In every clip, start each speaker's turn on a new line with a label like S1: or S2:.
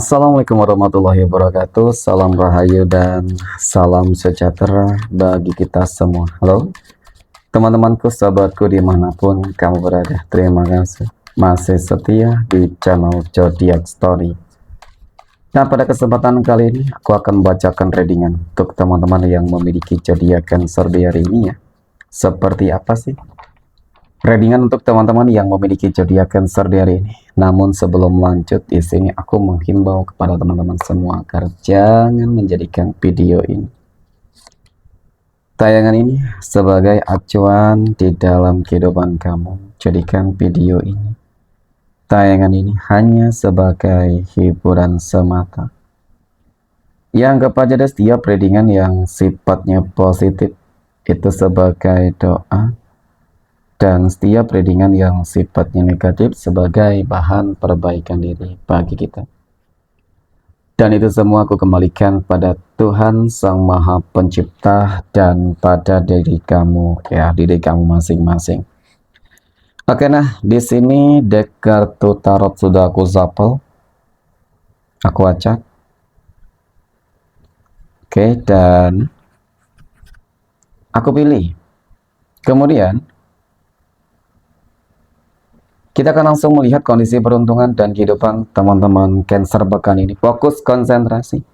S1: Assalamualaikum warahmatullahi wabarakatuh. Salam rahayu dan salam sejahtera bagi kita semua. Halo teman-temanku, sahabatku dimanapun kamu berada. Terima kasih masih setia di channel Zodiac Story. Nah, pada kesempatan kali ini aku akan membacakan readingan untuk teman-teman yang memiliki zodiak Cancer di hari ini ya. Seperti apa sih readingan untuk teman-teman yang memiliki zodiak Cancer di hari ini? Namun sebelum lanjut, di sini aku menghimbau kepada teman-teman semua agar jangan menjadikan video ini, tayangan ini sebagai acuan di dalam kehidupan kamu. Jadikan video ini, tayangan ini hanya sebagai hiburan semata. Yang kepada setiap readingan yang sifatnya positif itu sebagai doa, dan setiap readingan yang sifatnya negatif sebagai bahan perbaikan diri bagi kita. Dan itu semua aku kembalikan pada Tuhan Sang Maha Pencipta dan pada diri kamu, ya, diri kamu masing-masing. Oke, nah di sini deck kartu tarot sudah aku shuffle, aku acak. Oke, dan aku pilih. Kemudian kita akan langsung melihat kondisi peruntungan dan kehidupan teman-teman Cancer pekan ini. Fokus, konsentrasi.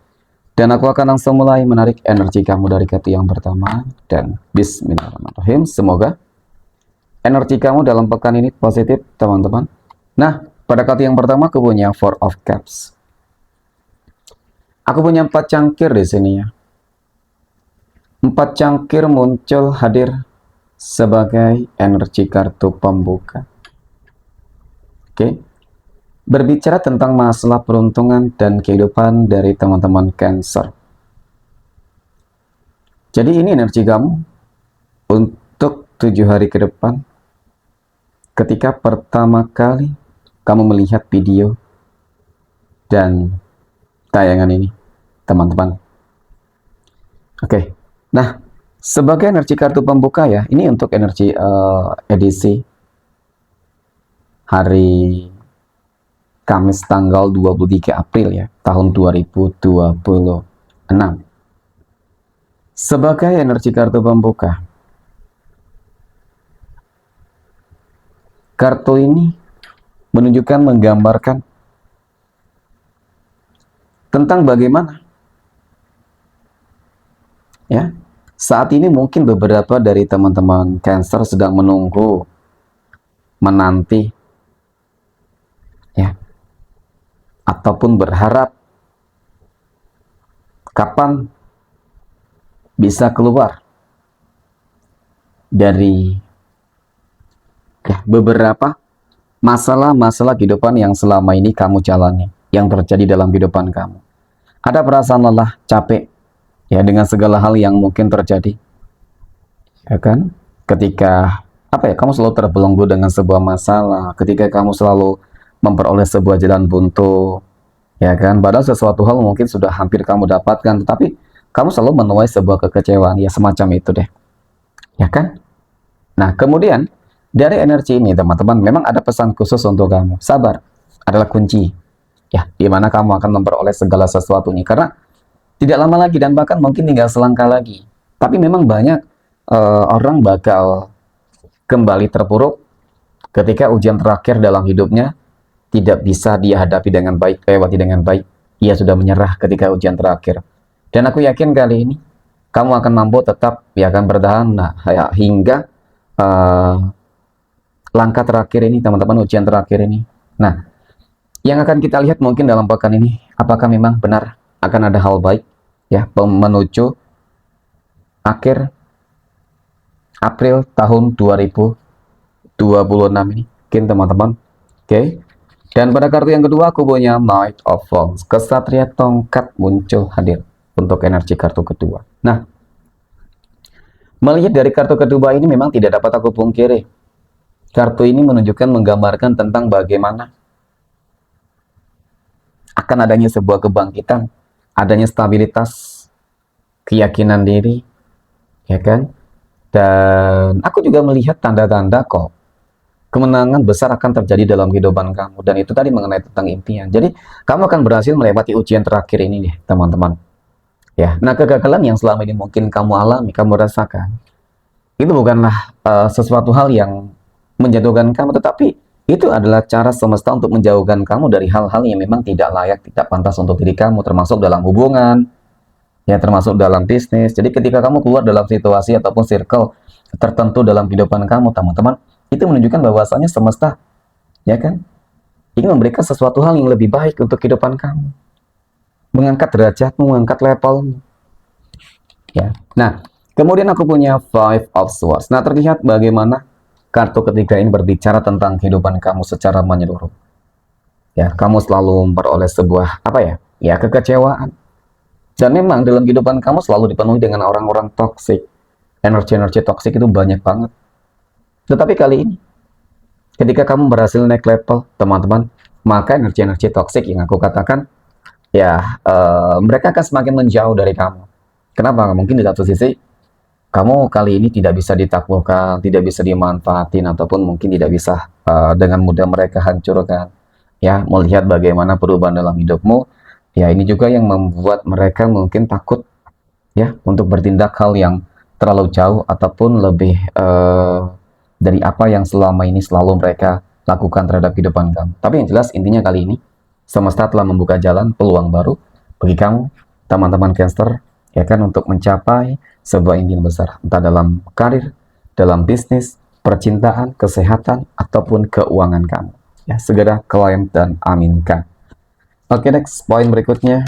S1: Dan aku akan langsung mulai menarik energi kamu dari kartu yang pertama. Dan bismillahirrahmanirrahim. Semoga energi kamu dalam pekan ini positif, teman-teman. Nah, pada kartu yang pertama aku punya Four of Cups. Aku punya 4 cangkir di sini ya. 4 cangkir muncul hadir sebagai energi kartu pembuka. Oke, berbicara tentang masalah peruntungan dan kehidupan dari teman-teman Cancer. Jadi ini energi kamu untuk 7 hari ke depan. Ketika pertama kali kamu melihat video dan tayangan ini, teman-teman. Oke, nah sebagai energi kartu pembuka ya, ini untuk energi edisi hari Kamis tanggal 23 April ya, tahun 2026. Sebagai energi kartu pembuka, kartu ini menunjukkan, menggambarkan tentang bagaimana ya, saat ini mungkin beberapa dari teman-teman Cancer sedang menunggu, menanti ya, ataupun berharap kapan bisa keluar dari ya, beberapa masalah-masalah kehidupan yang selama ini kamu jalani, yang terjadi dalam kehidupan kamu. Ada perasaan lelah, capek ya dengan segala hal yang mungkin terjadi, ya kan? Ketika apa ya, kamu selalu terbelenggu dengan sebuah masalah, ketika kamu selalu memperoleh sebuah jalan buntu, ya kan? Padahal sesuatu hal mungkin sudah hampir kamu dapatkan, tetapi kamu selalu menuai sebuah kekecewaan, ya semacam itu deh, ya kan? Nah, kemudian dari energi ini, teman-teman, memang ada pesan khusus untuk kamu. Sabar adalah kunci, ya, dimana kamu akan memperoleh segala sesuatunya. Karena tidak lama lagi dan bahkan mungkin tinggal selangkah lagi. Tapi memang banyak orang bakal kembali terpuruk ketika ujian terakhir dalam hidupnya tidak bisa dia hadapi dengan baik, lewati dengan baik. Ia sudah menyerah ketika ujian terakhir. Dan aku yakin kali ini kamu akan mampu tetap ya akan bertahan ya, hingga langkah terakhir ini, teman-teman, ujian terakhir ini. Nah, yang akan kita lihat mungkin dalam pekan ini, apakah memang benar akan ada hal baik ya menuju akhir April tahun 2026 ini, mungkin teman-teman. Oke. Dan pada kartu yang kedua aku punya Knight of Wands, kesatria tongkat muncul hadir untuk energi kartu kedua. Nah, melihat dari kartu kedua ini memang tidak dapat aku pungkiri, kartu ini menunjukkan, menggambarkan tentang bagaimana akan adanya sebuah kebangkitan, adanya stabilitas, keyakinan diri, ya kan? Dan aku juga melihat tanda-tanda kok kemenangan besar akan terjadi dalam kehidupan kamu. Dan itu tadi mengenai tentang impian. Jadi kamu akan berhasil melewati ujian terakhir ini nih, teman-teman. Ya, nah kegagalan yang selama ini mungkin kamu alami, kamu rasakan, itu bukanlah sesuatu hal yang menjatuhkan kamu, tetapi itu adalah cara semesta untuk menjauhkan kamu dari hal-hal yang memang tidak layak, tidak pantas untuk diri kamu, termasuk dalam hubungan, ya termasuk dalam bisnis. Jadi ketika kamu keluar dalam situasi ataupun circle tertentu dalam kehidupan kamu, teman-teman, itu menunjukkan bahwasanya semesta, ya kan, ingin memberikan sesuatu hal yang lebih baik untuk kehidupan kamu, mengangkat derajatmu, mengangkat levelmu, ya. Nah, kemudian aku punya Five of Swords. Nah, terlihat bagaimana kartu ketiga ini berbicara tentang kehidupan kamu secara menyeluruh. Ya, kamu selalu memperoleh sebuah apa ya? Ya, kekecewaan. Dan memang dalam kehidupan kamu selalu dipenuhi dengan orang-orang toksik. Energi-energi toksik itu banyak banget. Tetapi kali ini, ketika kamu berhasil naik level, teman-teman, maka energi-energi toksik yang aku katakan, ya, mereka akan semakin menjauh dari kamu. Kenapa? Mungkin di satu sisi, kamu kali ini tidak bisa ditaklukkan, tidak bisa dimanfaatin, ataupun mungkin tidak bisa dengan mudah mereka hancurkan. Ya, melihat bagaimana perubahan dalam hidupmu, ya ini juga yang membuat mereka mungkin takut, ya, untuk bertindak hal yang terlalu jauh ataupun lebih dari apa yang selama ini selalu mereka lakukan terhadap kehidupan kamu. Tapi yang jelas intinya kali ini, semesta telah membuka jalan peluang baru bagi kamu, teman-teman Cancer, ya kan, untuk mencapai sebuah impian besar, entah dalam karir, dalam bisnis, percintaan, kesehatan, ataupun keuangan kamu. Ya, segera klaim dan aminkan. Oke, next, poin berikutnya,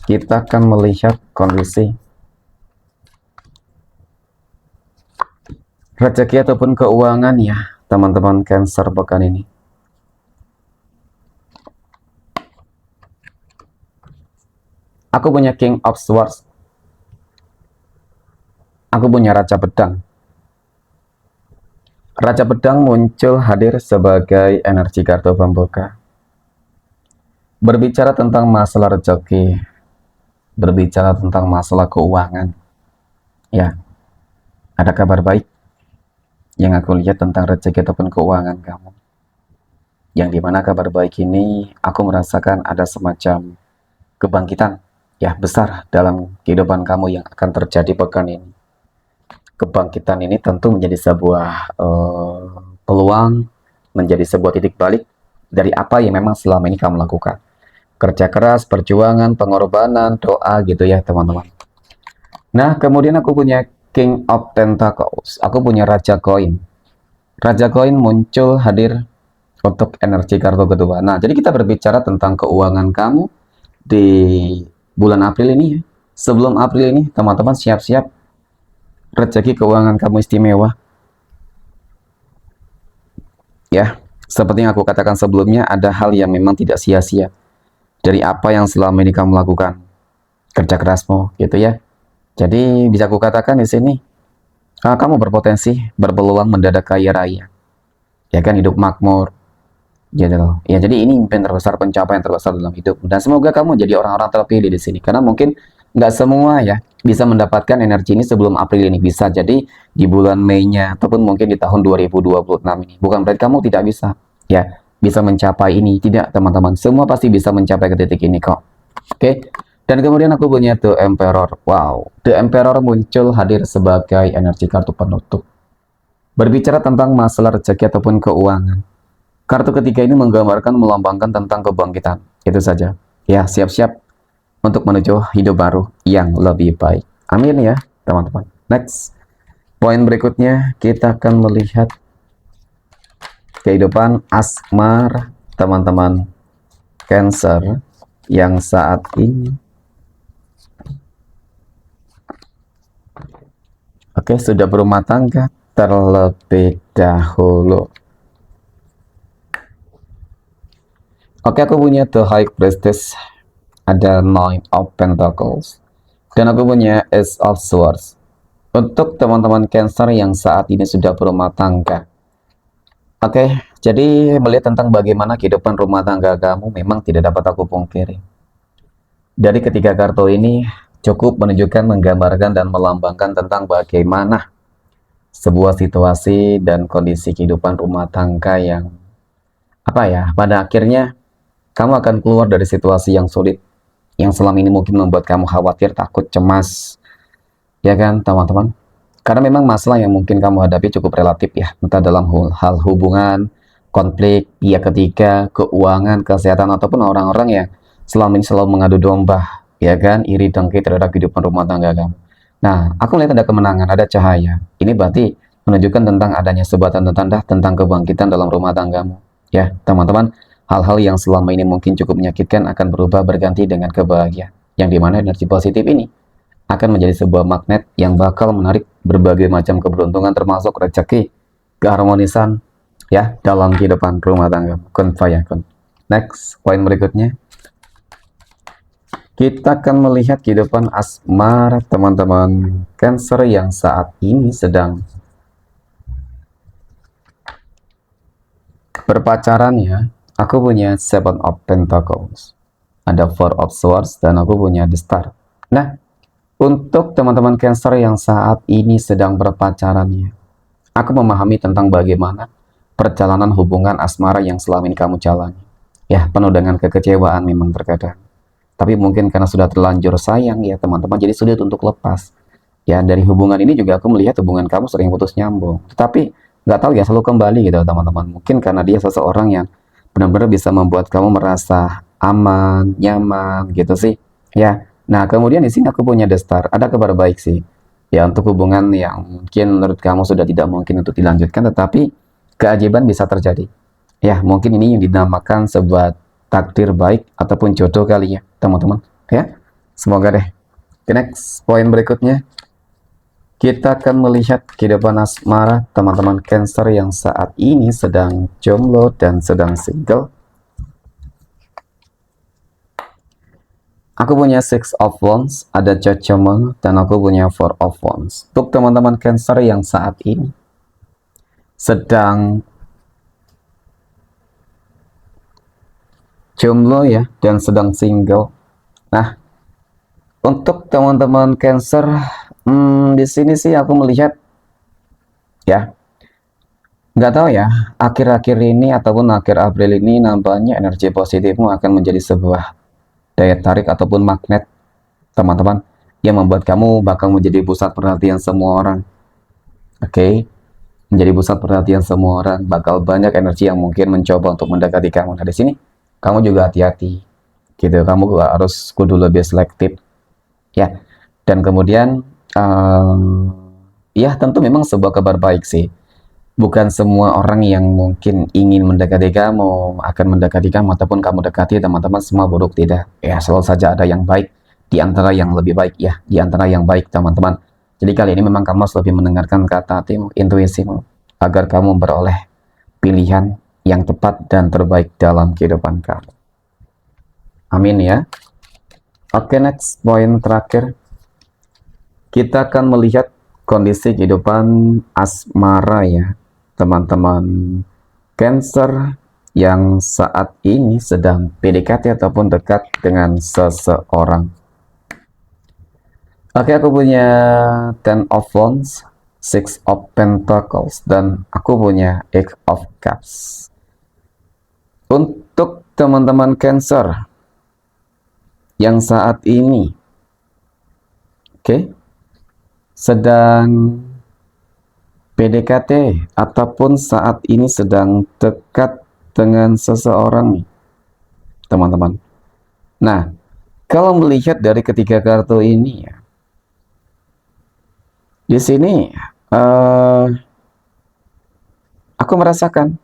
S1: kita akan melihat kondisi rezeki ataupun keuangan ya, teman-teman Cancer pekan ini. Aku punya King of Swords. Aku punya Raja Pedang. Raja Pedang muncul hadir sebagai energi kartu pembuka. Berbicara tentang masalah rezeki, berbicara tentang masalah keuangan. Ya, ada kabar baik yang aku lihat tentang rezeki ataupun keuangan kamu. Yang dimana kabar baik ini, aku merasakan ada semacam kebangkitan ya besar dalam kehidupan kamu yang akan terjadi pekan ini. Kebangkitan ini tentu menjadi sebuah peluang, menjadi sebuah titik balik dari apa yang memang selama ini kamu lakukan. Kerja keras, perjuangan, pengorbanan, doa gitu ya teman-teman. Nah, kemudian aku punya King of Pentacles. Aku punya Raja Koin. Raja Koin muncul hadir untuk energi kartu kedua. Nah, jadi kita berbicara tentang keuangan kamu di bulan April ini ya. Sebelum April ini, teman-teman siap-siap rezeki keuangan kamu istimewa. Ya, seperti yang aku katakan sebelumnya, ada hal yang memang tidak sia-sia dari apa yang selama ini kamu lakukan, kerja kerasmu, gitu ya. Jadi bisa aku katakan di sini, kamu berpotensi, berpeluang mendadak kaya raya, ya kan, hidup makmur, gitu loh. Ya, jadi ini impian terbesar, pencapaian terbesar dalam hidup. Dan semoga kamu jadi orang-orang terpilih di sini, karena mungkin nggak semua ya bisa mendapatkan energi ini sebelum April ini. Bisa jadi di bulan Mei-nya ataupun mungkin di tahun 2026 ini. Bukan berarti kamu tidak bisa ya bisa mencapai ini, tidak teman-teman, semua pasti bisa mencapai ke titik ini kok. Oke. Dan kemudian aku punya The Emperor. Wow, The Emperor muncul hadir sebagai energi kartu penutup, berbicara tentang masalah rezeki ataupun keuangan. Kartu ketiga ini menggambarkan, melambangkan tentang kebangkitan. Itu saja ya, siap-siap untuk menuju hidup baru yang lebih baik. Amin ya teman-teman. Next, poin berikutnya kita akan melihat kehidupan asmara teman-teman Cancer yang saat ini. Oke, sudah berumah tangga terlebih dahulu. Oke, aku punya The High Priestess, ada Nine of Pentacles, dan aku punya Ace of Swords. Untuk teman-teman Cancer yang saat ini sudah berumah tangga. Oke, jadi melihat tentang bagaimana kehidupan rumah tangga kamu, memang tidak dapat aku pungkiri. Dari ketiga kartu ini cukup menunjukkan, menggambarkan, dan melambangkan tentang bagaimana sebuah situasi dan kondisi kehidupan rumah tangga yang pada akhirnya kamu akan keluar dari situasi yang sulit, yang selama ini mungkin membuat kamu khawatir, takut, cemas, ya kan teman-teman? Karena memang masalah yang mungkin kamu hadapi cukup relatif ya, entah dalam hal hubungan, konflik, pihak ketiga, keuangan, kesehatan, ataupun orang-orang yang selama ini selalu mengadu domba, ya kan, iri dengki terhadap kehidupan rumah tangga kamu. Nah, aku lihat ada kemenangan, ada cahaya. Ini berarti menunjukkan tentang adanya sebuah tanda-tanda tentang kebangkitan dalam rumah tanggamu. Ya, teman-teman, hal-hal yang selama ini mungkin cukup menyakitkan akan berubah berganti dengan kebahagiaan. Yang dimana energi positif ini akan menjadi sebuah magnet yang bakal menarik berbagai macam keberuntungan termasuk rezeki, keharmonisan ya dalam kehidupan rumah tangga. Kun fayakun. Next, poin berikutnya. Kita akan melihat kehidupan asmara teman-teman Cancer yang saat ini sedang berpacaran ya. Aku punya Seven of Pentacles, ada Four of Swords, dan aku punya The Star. Nah, untuk teman-teman Cancer yang saat ini sedang berpacaran ya, aku memahami tentang bagaimana perjalanan hubungan asmara yang selama ini kamu jalani. Ya, penuh dengan kekecewaan memang terkadang. Tapi mungkin karena sudah terlanjur sayang ya teman-teman, jadi sulit untuk lepas. Ya, dari hubungan ini juga aku melihat hubungan kamu sering putus nyambung. Tetapi nggak tahu ya, selalu kembali gitu teman-teman. Mungkin karena dia seseorang yang benar-benar bisa membuat kamu merasa aman, nyaman gitu sih. Ya, nah kemudian di sini aku punya The Star. Ada kabar baik sih. Ya, untuk hubungan yang mungkin menurut kamu sudah tidak mungkin untuk dilanjutkan, tetapi keajaiban bisa terjadi. Ya, mungkin ini yang dinamakan sebuah takdir baik ataupun jodoh kali ya, teman-teman. Ya, semoga deh. Next, poin berikutnya. Kita akan melihat kehidupan asmara teman-teman Cancer yang saat ini sedang jomblo dan sedang single. Aku punya Six of Wands, ada Judgment, dan aku punya Four of Wands. Untuk teman-teman Cancer yang saat ini sedang jomblo ya, dan sedang single. Nah, untuk teman-teman Cancer, di sini sih aku melihat ya, nggak tahu ya, akhir-akhir ini ataupun akhir April ini nampaknya energi positifmu akan menjadi sebuah daya tarik ataupun magnet teman-teman yang membuat kamu bakal menjadi pusat perhatian semua orang. Oke, menjadi pusat perhatian semua orang, bakal banyak energi yang mungkin mencoba untuk mendekati kamu. Nah, di sini kamu juga hati-hati gitu, kamu juga harus kudu lebih selektif ya. Dan kemudian ya tentu memang sebuah kabar baik sih. Bukan semua orang yang mungkin ingin mendekati kamu akan mendekati kamu ataupun kamu dekati teman-teman semua buruk, tidak. Ya, selalu saja ada yang baik di antara yang lebih baik ya, di antara yang baik teman-teman. Jadi kali ini memang kamu harus lebih mendengarkan kata hatimu, intuisimu, agar kamu beroleh pilihan yang tepat dan terbaik dalam kehidupan kamu. Amin ya. Oke, next, poin terakhir. Kita akan melihat kondisi kehidupan asmara ya, teman-teman Cancer yang saat ini sedang PDKT ataupun dekat dengan seseorang. Oke, aku punya Ten of Wands, Six of Pentacles, dan aku punya Eight of Cups. Untuk teman-teman Cancer yang saat ini sedang PDKT ataupun saat ini sedang dekat dengan seseorang nih, teman-teman. Nah, kalau melihat dari ketiga kartu ini ya, di sini aku merasakan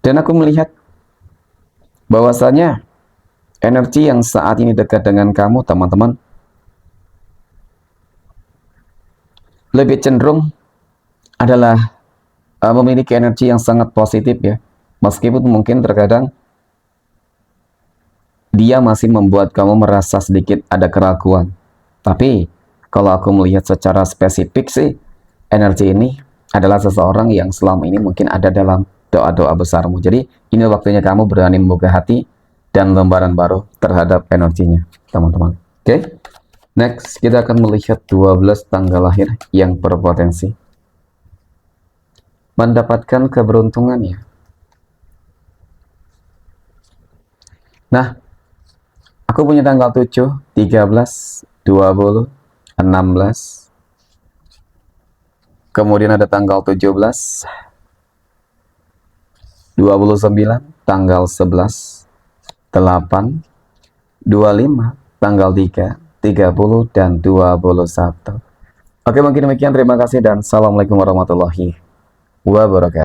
S1: dan aku melihat bahwasanya energi yang saat ini dekat dengan kamu, teman-teman, lebih cenderung adalah memiliki energi yang sangat positif ya. Meskipun mungkin terkadang dia masih membuat kamu merasa sedikit ada keraguan. Tapi kalau aku melihat secara spesifik sih, energi ini adalah seseorang yang selama ini mungkin ada dalam doa-doa besarmu. Jadi ini waktunya kamu berani membuka hati dan lembaran baru terhadap energinya, teman-teman. Oke? Next, kita akan melihat 12 tanggal lahir yang berpotensi mendapatkan keberuntungannya. Nah, aku punya tanggal 7, 13, 20, 16. Kemudian ada tanggal 17, 29, tanggal 11, 8, 25, tanggal 3, 30, dan 21. Oke, mungkin demikian. Terima kasih dan assalamualaikum warahmatullahi wabarakatuh.